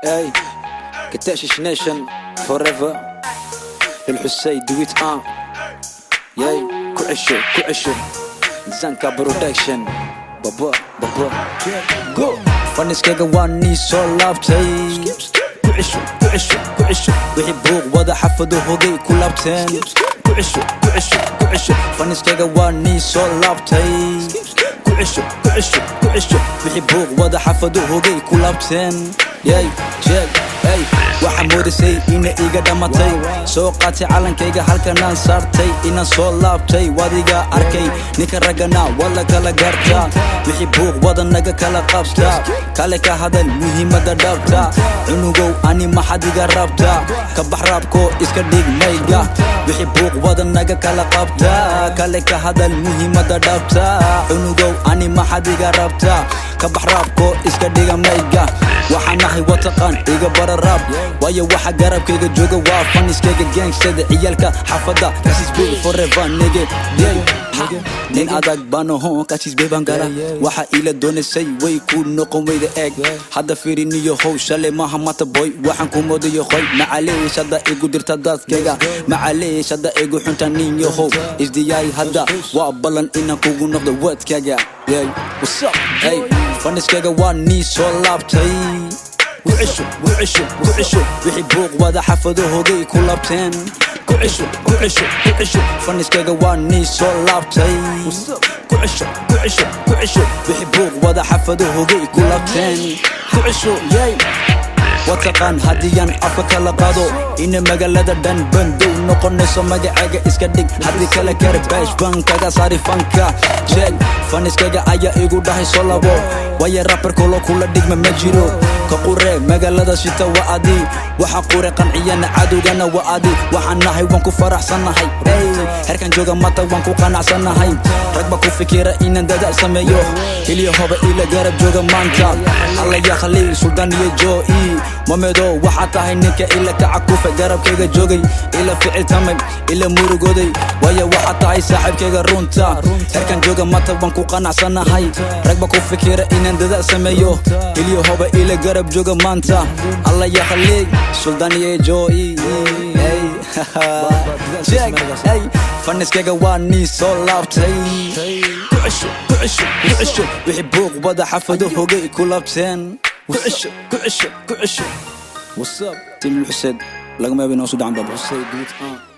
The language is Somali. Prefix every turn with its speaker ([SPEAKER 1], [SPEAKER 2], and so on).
[SPEAKER 1] Hey, Katashish Nation forever. الحسين دويت ياي كعشو زنكا برودكشن بابا جو فنس كيغا واني سو لابتي كعشو ويحبوك ودا حفظو هوغي كلابتين كعشو فنس كيغا واني سو لابتي كعشو ويحبوك ودا حفظو هوغي كلابتين ياي جيك hey waxaan moodisay ina iga dhamatay soo qaatay calankayga halkanaan saartay inaan soo laabtay wadiga arkay ninka ragana wala kala garta wixii buuq wada naga kala qabta kale ka hadal muhiimada dhabta cunugow ani maxad iga rabta ka bax raabko iska dhig mayga wixii buuq wada naga kala qabta kale ka hadal muhiimada dhabta cunugow ani maxad iga rabta ka bax raabko iska dhiga mayga waxaan nahay wataqaan iga bara rap waayo waxa garabkayga jooga waa faniskayga gangstada ciyalka xafada kasis baby forever nigga nin adag banaho kasis baby bangala waxa ila doonaysay way ku noqon weyda eeg hadda fiiriniyo how shalay maaha mata boy waxaan ku moodayo qoy macaleesh hadda igu dirta dadkayga macaleesh hadda igu xunta ninyo how isdiyay hadda waa balan inaan kugu noqdo wadkayga yeah what's up hey faniskayga waa nii soo laabtay وعشو ويحبوك ودا حفظو هوغي كلابتين كعشو فنس كيغا واني سو لابتي كعشو ويحبوك ودا حفظو هوغي كلابتين كعشو ياي wataqaan hadiyaan afka kala qaado ina magaalada dhan bandow noqonayso magacaaga iska dhig haddii kala karbash bankaga saari fanka jeeg faniskayga ayaa igu dhahay soo labo waya rapper kolo kula dhigma ma jiro ka qure magaalada shita waa adi waxa qure qanciyana cadowgana waa adi waxaan nahay waan ku faraxsanahay herkan jooga mata waan ku qanacsanahay ragba ku fikira inaan dadaal sameeyo keliya hoba ila garab jooga maanta alla yaa khaliil suldaan iyo joey mamedo waxa tahay ninka ila kacakufa garabkayga joogay ila ficil tamay ila murugooday waya waxa tahay saaxiibkayga runta herkan jooga mata waan ku qanacsanahay ragba ku fikira inaan dadaal sameeyo keliya hoba ila garab jooga maanta alla yaa khaliil suldaan iyo joey hey faniskayga waa nii soo laabtay كعشو ويحبوك ودا حفظو هوغي كلابتين كعشو What's up تيم الحسين لقم يبي نوصل عند بابا